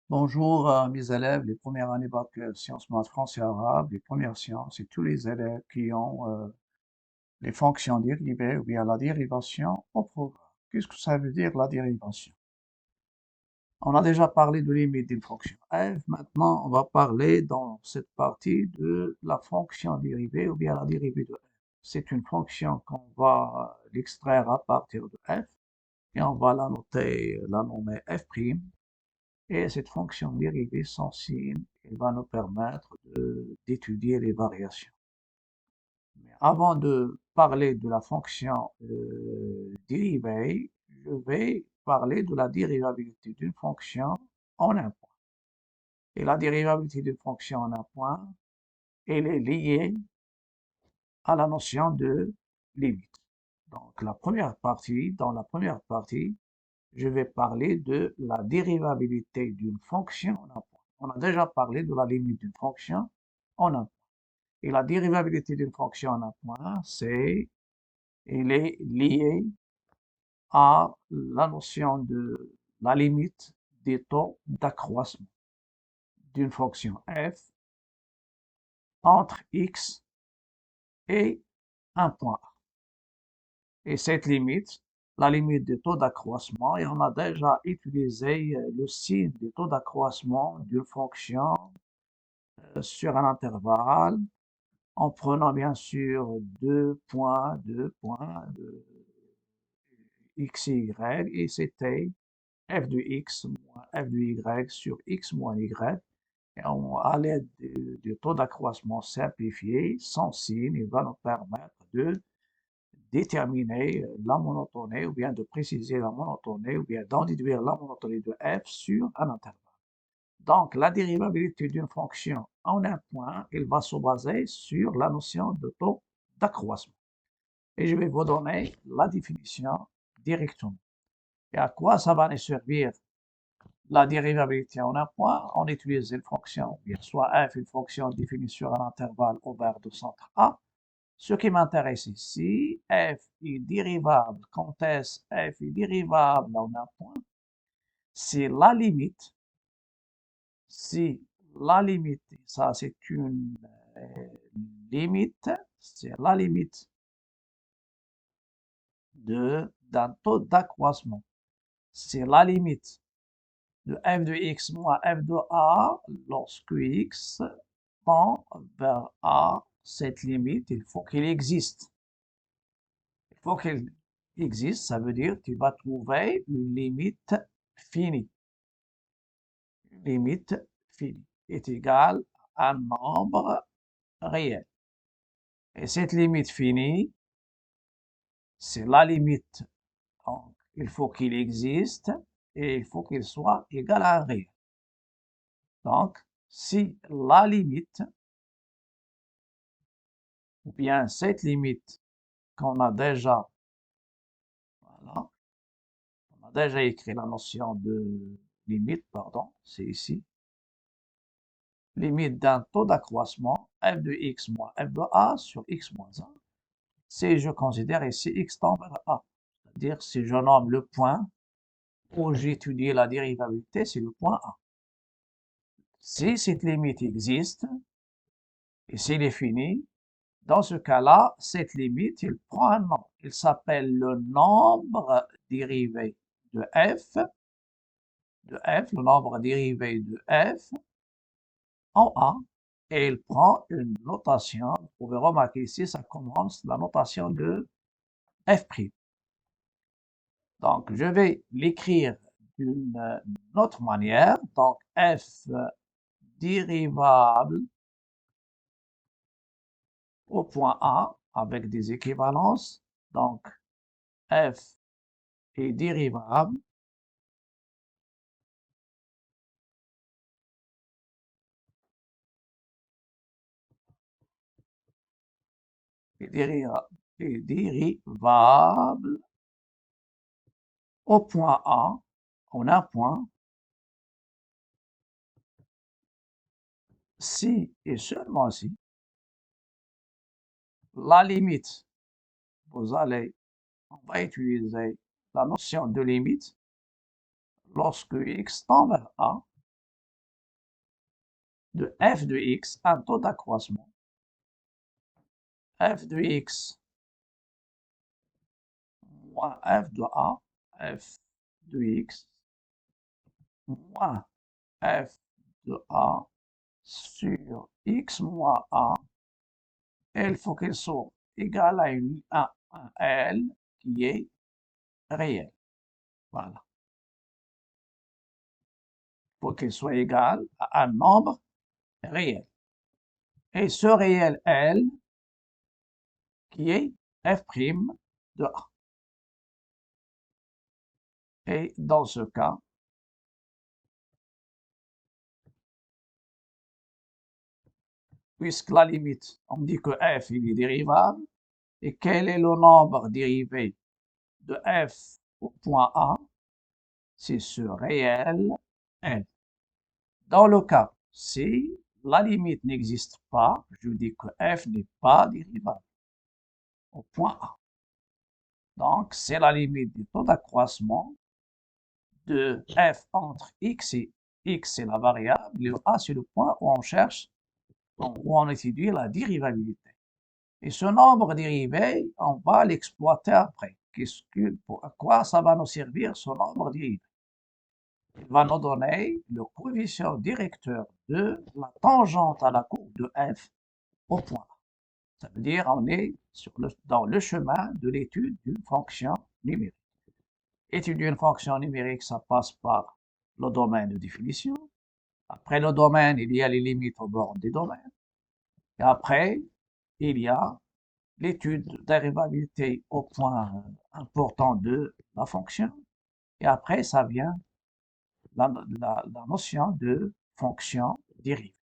Bonjour mes élèves, les premières années bac sciences maths français arabe, les premières sciences et tous les élèves qui ont les fonctions dérivées ou bien la dérivation au programme. Qu'est-ce que ça veut dire la dérivation? On a déjà parlé de limite d'une fonction f, maintenant on va parler dans cette partie de la fonction dérivée ou bien la dérivée de f. C'est une fonction qu'on va l'extraire à partir de f et on va la nommer f'. Et cette fonction dérivée sans signe, elle va nous permettre d'étudier les variations. Mais avant de parler de la fonction dérivée, je vais parler de la dérivabilité d'une fonction en un point. Et la dérivabilité d'une fonction en un point, elle est liée à la notion de limite. Donc, dans la première partie, je vais parler de la dérivabilité d'une fonction en un point. On a déjà parlé de la limite d'une fonction en un point. Et la dérivabilité d'une fonction en un point, elle est liée à la notion de la limite des taux d'accroissement d'une fonction f entre x et un point A. Et cette limite, la limite des taux d'accroissement, et on a déjà utilisé le signe des taux d'accroissement d'une fonction sur un intervalle en prenant bien sûr deux points de x et y, et c'était f de x moins f de y sur x moins y. Et à l'aide du taux d'accroissement simplifié, sans signe, il va nous permettre de déterminer la monotonie ou bien de préciser la monotonie ou bien d'en déduire la monotonie de f sur un intervalle. Donc, la dérivabilité d'une fonction en un point, elle va se baser sur la notion de taux d'accroissement. Et je vais vous donner la définition directement. Et à quoi ça va nous servir la dérivabilité en un point? On utilise une fonction, bien soit f, une fonction définie sur un intervalle ouvert de centre A. Ce qui m'intéresse ici, f est dérivable. Quand est-ce f est dérivable en un point? C'est la limite. Si la limite, ça c'est une euh, limite, c'est la limite d'un taux d'accroissement. C'est la limite de f de x moins f de a lorsque x tend vers a. Cette limite, il faut qu'il existe. Il faut qu'elle existe, ça veut dire que tu vas trouver une limite finie. Une limite finie est égale à un nombre réel. Et cette limite finie, c'est la limite. Donc, il faut qu'il existe et il faut qu'il soit égal à un réel. Donc, si la limite, ou bien cette limite qu'on a déjà, voilà, on a déjà écrit la notion de limite, pardon, c'est ici, limite d'un taux d'accroissement f de x moins f de a sur x moins 1, si je considère ici x tend vers a, c'est-à-dire si je nomme le point où j'étudie la dérivabilité, c'est le point A. Si cette limite existe, et s'il est fini, dans ce cas-là, cette limite, il prend un nom. Il s'appelle le nombre dérivé de f, le nombre dérivé de f en A, et il prend une notation. Vous pouvez remarquer ici, ça commence la notation de f'. Donc, je vais l'écrire d'une autre manière. Donc, f dérivable au point A avec des équivalences. Donc, f est dérivable est dérivable au point A en un point si et seulement si la limite, on va utiliser la notion de limite lorsque x tend vers A de f de x, un taux d'accroissement, f de x moins f de a, f de x moins f de a sur x moins a, et il faut qu'elle soit égale à un L qui est réel. Voilà. Il faut qu'elle soit égale à un nombre réel. Et ce réel L qui est f' de a. Et dans ce cas, puisque la limite, on dit que f il est dérivable, et quel est le nombre dérivé de f au point A? C'est ce réel L. Dans le cas si la limite n'existe pas, je dis que f n'est pas dérivable au point A. Donc, c'est la limite du taux d'accroissement de f entre x et x, c'est la variable, et A, c'est le point où on cherche, où on étudie la dérivabilité. Et ce nombre dérivé, on va l'exploiter après. À quoi ça va nous servir, ce nombre dérivé? Il va nous donner le coefficient directeur de la tangente à la courbe de f au point A. Ça veut dire qu'on est dans le chemin de l'étude d'une fonction numérique. Étudier une fonction numérique, ça passe par le domaine de définition. Après le domaine, il y a les limites aux bornes des domaines. Et après, il y a l'étude de dérivabilité au point important de la fonction. Et après, ça vient la notion de fonction dérivée.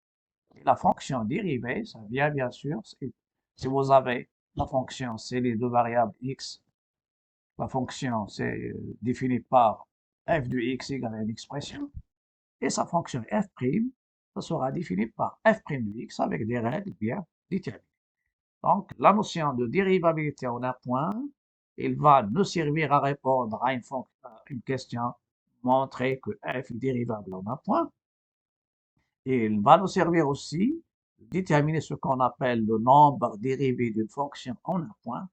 Et la fonction dérivée, ça vient bien sûr, si vous avez la fonction, c'est les deux variables x. La fonction, c'est définie par f de x égale à une expression. Et sa fonction f', ça sera défini par f' de x avec des règles bien déterminées. Donc, la notion de dérivabilité en un point, il va nous servir à répondre à une question, montrer que f est dérivable en un point. Et il va nous servir aussi de déterminer ce qu'on appelle le nombre dérivé d'une fonction en un point.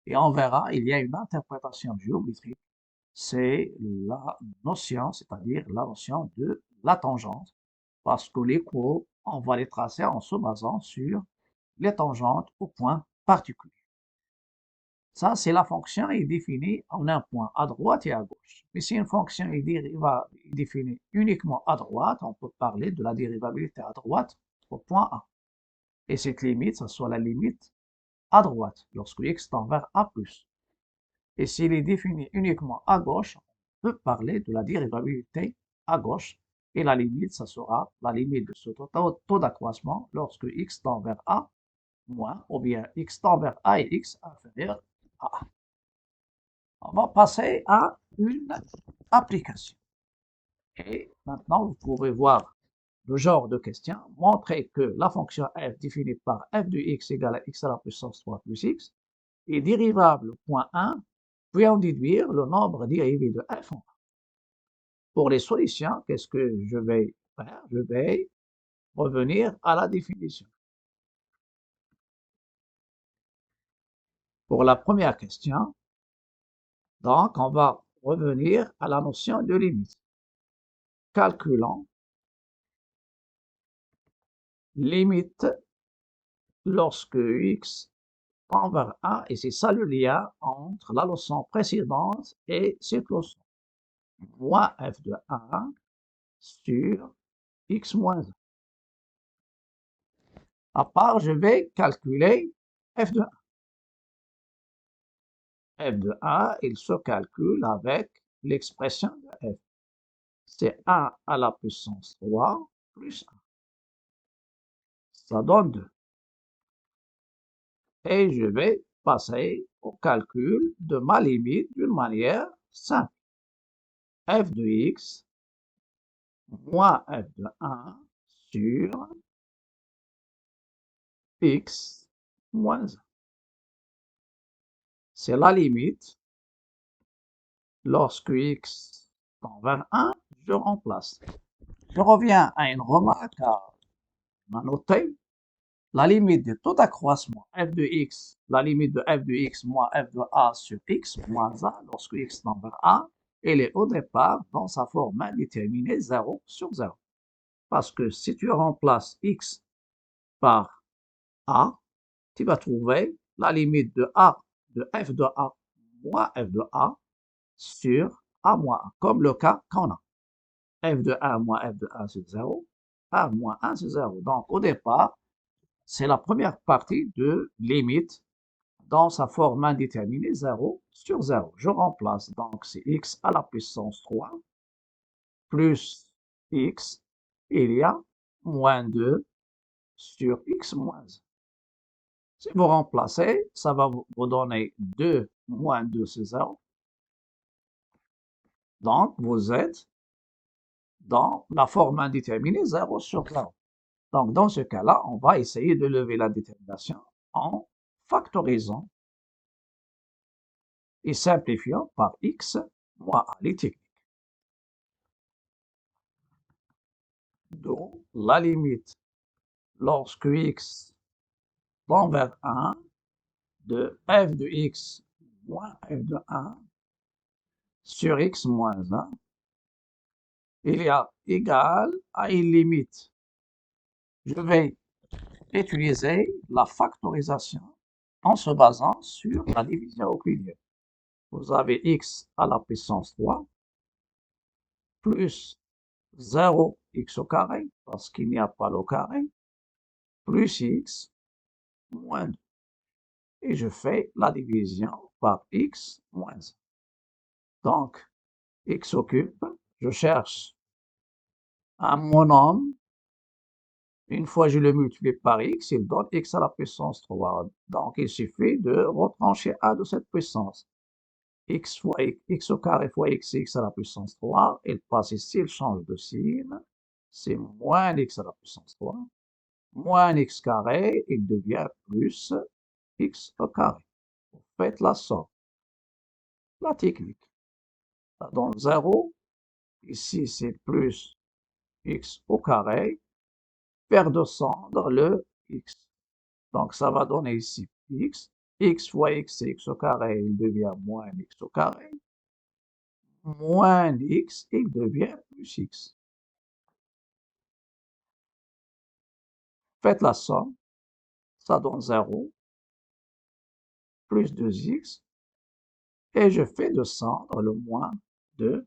Et on verra, il y a une interprétation géométrique, c'est la notion, c'est-à-dire la notion de la tangente, parce que les courbes, on va les tracer en se basant sur les tangentes au point particulier. Ça, c'est la fonction est définie en un point à droite et à gauche. Mais si une fonction est définie uniquement à droite, on peut parler de la dérivabilité à droite au point A. Et cette limite, ça soit la limite à droite, lorsque x tend vers A+. Et s'il est défini uniquement à gauche, on peut parler de la dérivabilité à gauche. Et la limite, ça sera la limite de ce taux d'accroissement lorsque x tend vers A moins, ou bien x tend vers A et x inférieur à A. On va passer à une application. Et maintenant, vous pouvez voir le genre de question, montrer que la fonction f définie par f de x égale à x à la puissance 3 plus x est dérivable au point 1, puis en déduire le nombre dérivé de f en A. Pour les solutions, qu'est-ce que je vais faire? Je vais revenir à la définition. Pour la première question, donc on va revenir à la notion de limite. Calculons limite lorsque x tend vers 1, et c'est ça le lien entre la leçon précédente et cette leçon. Moins f de 1 sur x moins 1. À part, je vais calculer f de 1. f de 1, il se calcule avec l'expression de f. C'est 1 à la puissance 3 plus 1. Ça donne 2. Et je vais passer au calcul de ma limite d'une manière simple. f de x moins f de 1 sur x moins 1. C'est la limite. Lorsque x tend vers 1, je remplace. Je reviens à une remarque On a noté la limite de tout accroissement f de x, la limite de f de x moins f de a sur x moins a lorsque x tend vers a, elle est au départ dans sa forme indéterminée 0 sur 0. Parce que si tu remplaces x par a, tu vas trouver la limite de a de f de a moins f de a sur a moins a, comme le cas qu'on a. F de 1 moins f de 1 c'est 0, a moins 1 c'est 0. Donc au départ, c'est la première partie de limite dans sa forme indéterminée 0 sur 0. Je remplace donc c'est x à la puissance 3 plus x, il y a moins 2 sur x moins 1. Si vous remplacez, ça va vous donner 2 moins 2 c'est 0. Donc vous êtes dans la forme indéterminée 0 sur 0. Donc, dans ce cas-là, on va essayer de lever la détermination en factorisant et simplifiant par x moins a, les techniques. Donc, la limite lorsque x tend vers 1 de f de x moins f de 1 sur x moins 1, il y a égal à une limite. Je vais utiliser la factorisation en se basant sur la division euclidienne. Vous avez x à la puissance 3 plus 0 x au carré, parce qu'il n'y a pas le carré, plus x moins 2. Et je fais la division par x moins 1. Donc, x occupe, je cherche un monôme. Une fois je le multiplie par x, il donne x à la puissance 3. Donc, il suffit de retrancher a de cette puissance. X fois x au carré fois x à la puissance 3, il passe ici, il change de signe. C'est moins x à la puissance 3. Moins x carré, il devient plus x au carré. Vous faites la somme. La technique. Ça donne 0. Ici, c'est plus x au carré. Faire descendre le x. Donc, ça va donner ici x. X fois x, c'est x au carré, il devient moins x au carré. Moins x, il devient plus x. Faites la somme. Ça donne 0. Plus 2x. Et je fais descendre le moins 2.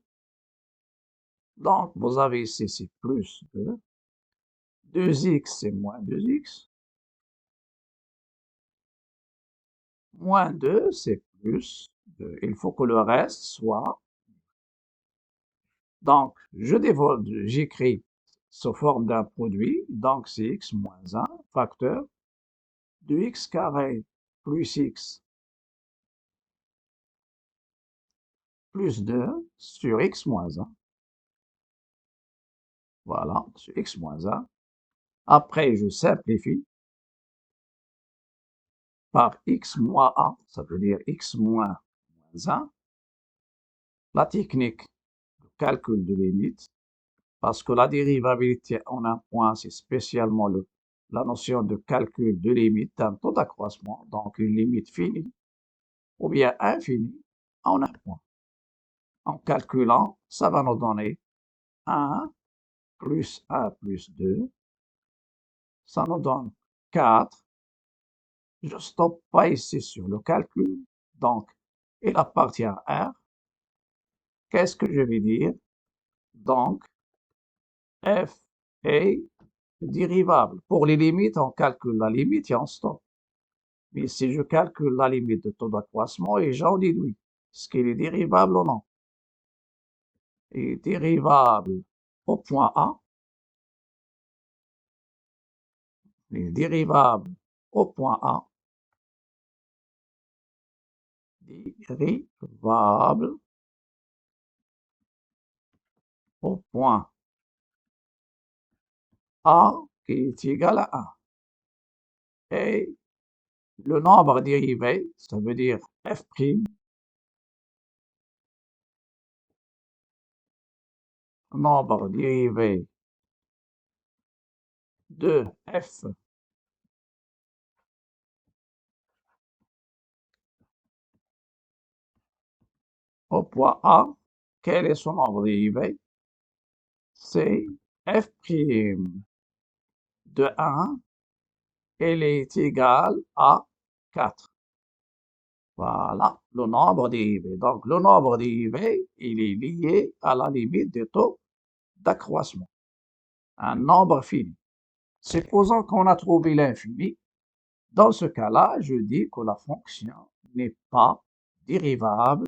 Donc, vous avez ici, c'est plus 2. 2x, c'est moins 2x. Moins 2, c'est plus 2. Il faut que le reste soit... Donc, j'écris sous forme d'un produit. Donc, c'est x moins 1, facteur de x carré plus x plus 2 sur x moins 1. Voilà, sur x moins 1. Après, je simplifie par x moins a, ça veut dire x moins 1. La technique de calcul de limite, parce que la dérivabilité en un point, c'est spécialement la notion de calcul de limite d'un taux d'accroissement, donc une limite finie ou bien infinie en un point. En calculant, ça va nous donner 1 plus 1 plus 2, ça nous donne 4. Je ne stoppe pas ici sur le calcul, donc il appartient à R. Qu'est-ce que je vais dire? Donc, f est dérivable. Pour les limites, on calcule la limite et on stoppe. Mais si je calcule la limite de taux d'accroissement et j'en déduis, est-ce qu'il est dérivable ou non? Il est dérivable au point A, il est dérivable au point A, dérivable au point A qui est égal à 1. Et le nombre dérivé, ça veut dire f', nombre dérivé de f au poids A, quel est son nombre dérivé? C'est f' de 1, elle est égale à 4. Voilà, le nombre dérivé. Donc, le nombre dérivé, il est lié à la limite des taux d'accroissement. Un nombre fini. Supposons qu'on a trouvé l'infini. Dans ce cas-là, je dis que la fonction n'est pas dérivable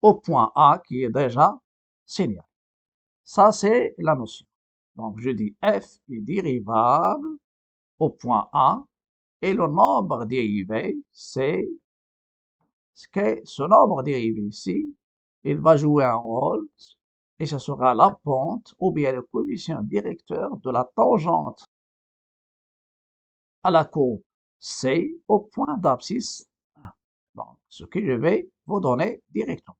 au point A qui est déjà signalé. Ça, c'est la notion. Donc, je dis f est dérivable au point A et le nombre dérivé, c'est ce nombre dérivé ici, il va jouer un rôle et ce sera la pente ou bien le coefficient directeur de la tangente à la courbe C au point d'abscisse 1. Donc, ce que je vais vous donner directement.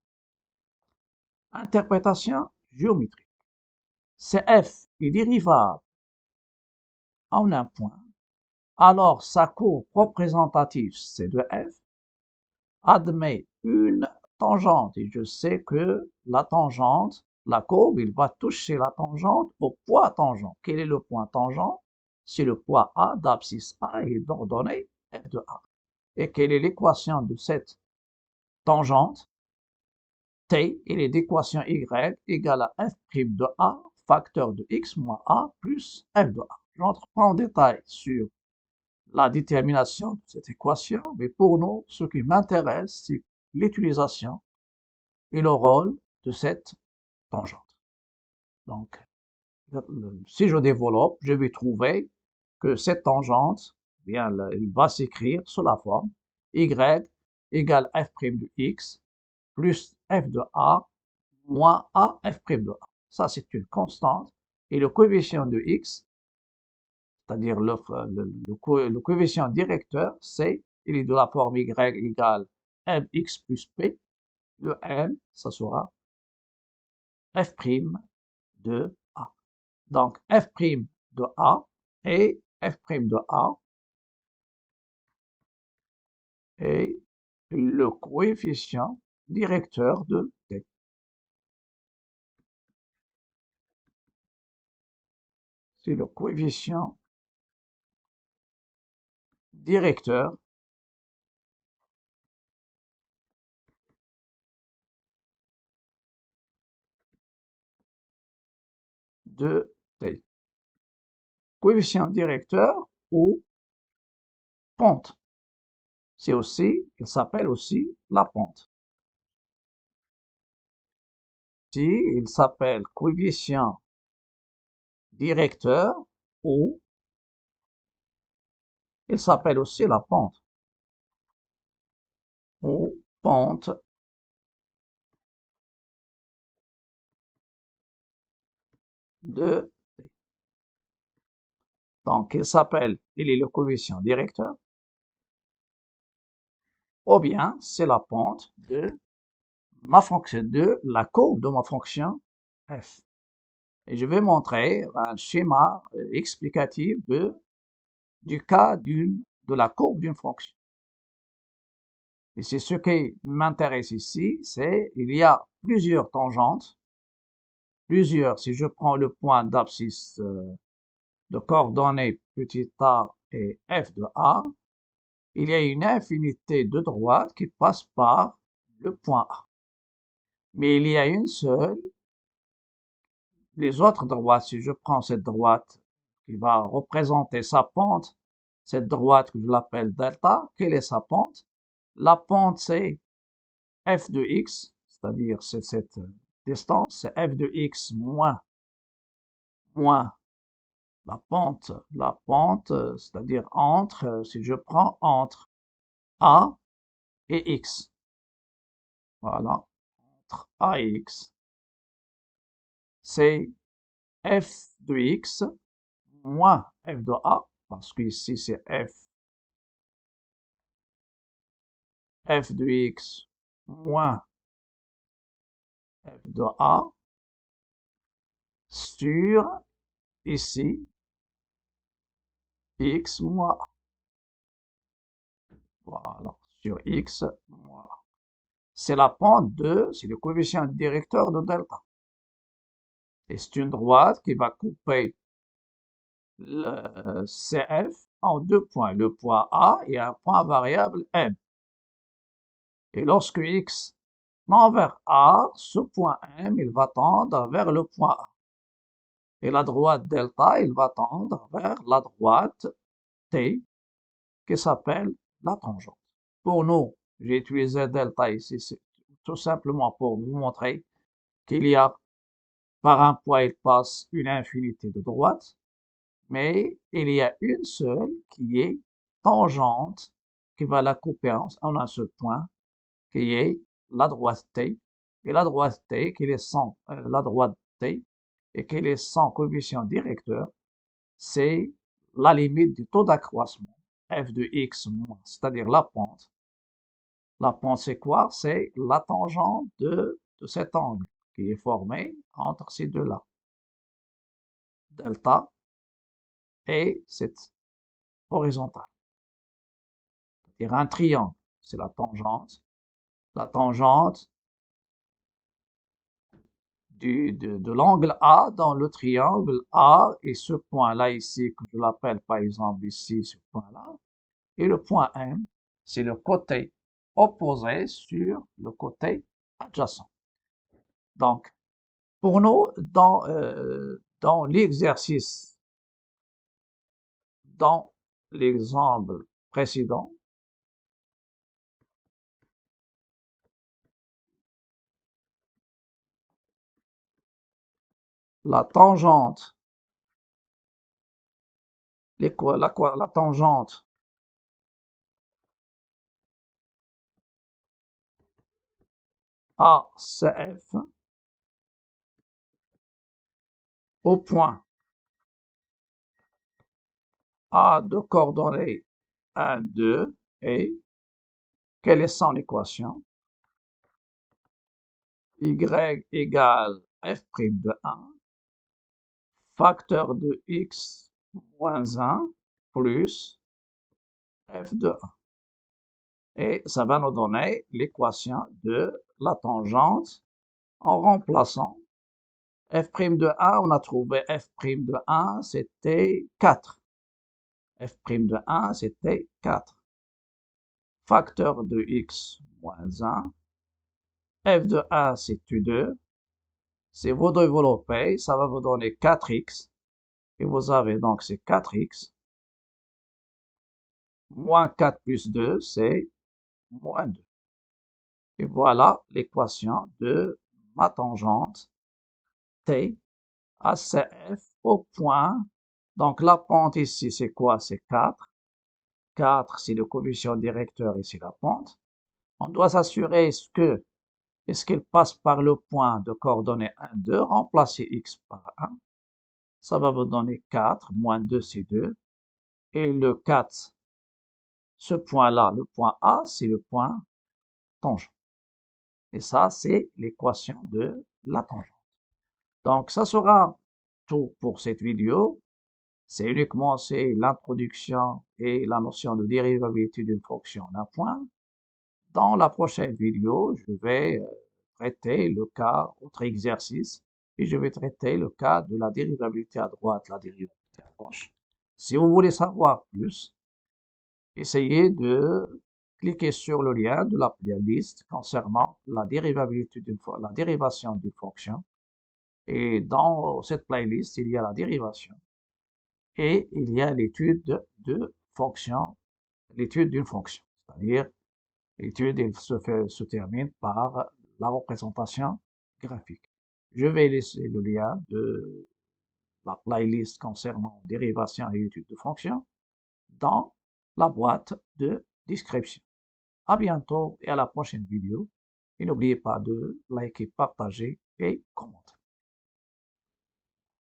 Interprétation géométrique. C'est f est dérivable en un point, alors sa courbe représentative, c'est de f, admet une tangente. Et je sais que la tangente, la courbe, il va toucher la tangente au point tangent. Quel est le point tangent? C'est le point A d'abscisse A et d'ordonnée f de A. Et quelle est l'équation de cette tangente? T, il est d'équation y égale à f' de A, facteur de x moins A plus f de A. J'entre pas en détail sur la détermination de cette équation, mais pour nous, ce qui m'intéresse, c'est l'utilisation et le rôle de cette tangente. Donc, si je développe, je vais trouver que cette tangente, bien, elle va s'écrire sous la forme y égale f' de x plus f de a moins a f' de a. Ça, c'est une constante. Et le coefficient de x, c'est-à-dire le coefficient directeur, c'est, il est de la forme y égale mx plus p. Le m, ça sera f' de a. Donc, f' de a et f' de a est le coefficient directeur de t. C'est le coefficient directeur de t. Coefficient directeur ou pente. C'est aussi, il s'appelle aussi la pente. Si il s'appelle coefficient directeur ou il s'appelle aussi la pente ou pente de t. Donc, il est le coefficient directeur, ou bien c'est la pente de ma fonction, de la courbe de ma fonction f. Et je vais montrer un schéma explicatif du cas de la courbe d'une fonction. Et c'est ce qui m'intéresse ici, c'est il y a plusieurs tangentes, si je prends le point d'abscisse de coordonnées petit a et f de a, il y a une infinité de droites qui passent par le point A. Mais il y a une seule, les autres droites, si je prends cette droite qui va représenter sa pente, cette droite que je l'appelle delta, quelle est sa pente? La pente, c'est f de x, c'est-à-dire c'est cette distance, c'est f de x moins la pente, c'est-à-dire entre, si je prends entre a et x, voilà, entre a et x, c'est f de x moins f de a, parce qu'ici c'est f de x moins f de a, sur, ici, x moins a. Voilà, sur x moins a. C'est la pente c'est le coefficient directeur de delta. Et c'est une droite qui va couper le CF en deux points, le point A et un point variable M. Et lorsque x tend vers A, ce point M, il va tendre vers le point A. Et la droite delta, il va tendre vers la droite T, qui s'appelle la tangente. Pour nous, j'ai utilisé delta ici, c'est tout simplement pour vous montrer qu'il y a, par un point, il passe une infinité de droites, mais il y a une seule qui est tangente, qui va la couper en un seul point, qui est la droite T, et la droite T, qui est sans, la droite T, et qui est sans coefficient directeur, c'est la limite du taux d'accroissement, f de x moins, c'est-à-dire la pente. La pente, c'est quoi? C'est la tangente de cet angle qui est formé entre ces deux-là, delta et cette horizontale. C'est-à-dire un triangle, c'est la tangente. La tangente de l'angle A dans le triangle A et ce point-là ici, que je l'appelle par exemple ici, ce point-là, et le point M, c'est le côté opposé sur le côté adjacent. Donc, pour nous, dans l'exercice, dans l'exemple précédent, la tangente, la tangente ACF au point A de coordonnées 1, 2 et quelle est son équation? Y égale f' de 1, facteur de x moins 1 plus f de 1. Et ça va nous donner l'équation de la tangente en remplaçant f' de 1, on a trouvé f' de 1, c'était 4. f' de 1, c'était 4. Facteur de x moins 1. f de 1, c'est 2. Si vous développez, ça va vous donner 4x. Et vous avez donc c'est 4x. Moins 4 plus 2, c'est moins 2. Et voilà l'équation de ma tangente T ACF au point. Donc la pente ici, c'est quoi? C'est 4. 4, c'est le coefficient directeur et c'est la pente. On doit s'assurer est-ce qu'il passe par le point de coordonnées 1, 2, remplacer x par 1. Ça va vous donner 4, moins 2, c'est 2. Et le 4, ce point-là, le point A, c'est le point tangent. Et ça, c'est l'équation de la tangente. Donc, ça sera tout pour cette vidéo. C'est uniquement l'introduction et la notion de dérivabilité d'une fonction d'un point. Dans la prochaine vidéo, je vais traiter le cas, autre exercice, et je vais traiter le cas de la dérivabilité à droite, la dérivabilité à gauche. Si vous voulez savoir plus, essayez de cliquer sur le lien de la playlist concernant la dérivation d'une fonction. Et dans cette playlist, il y a la dérivation et il y a l'étude de fonction, l'étude d'une fonction. C'est-à-dire, l'étude se termine par la représentation graphique. Je vais laisser le lien de la playlist concernant dérivation et étude de fonction dans la boîte de description. À bientôt et à la prochaine vidéo. Et n'oubliez pas de liker, partager et commenter.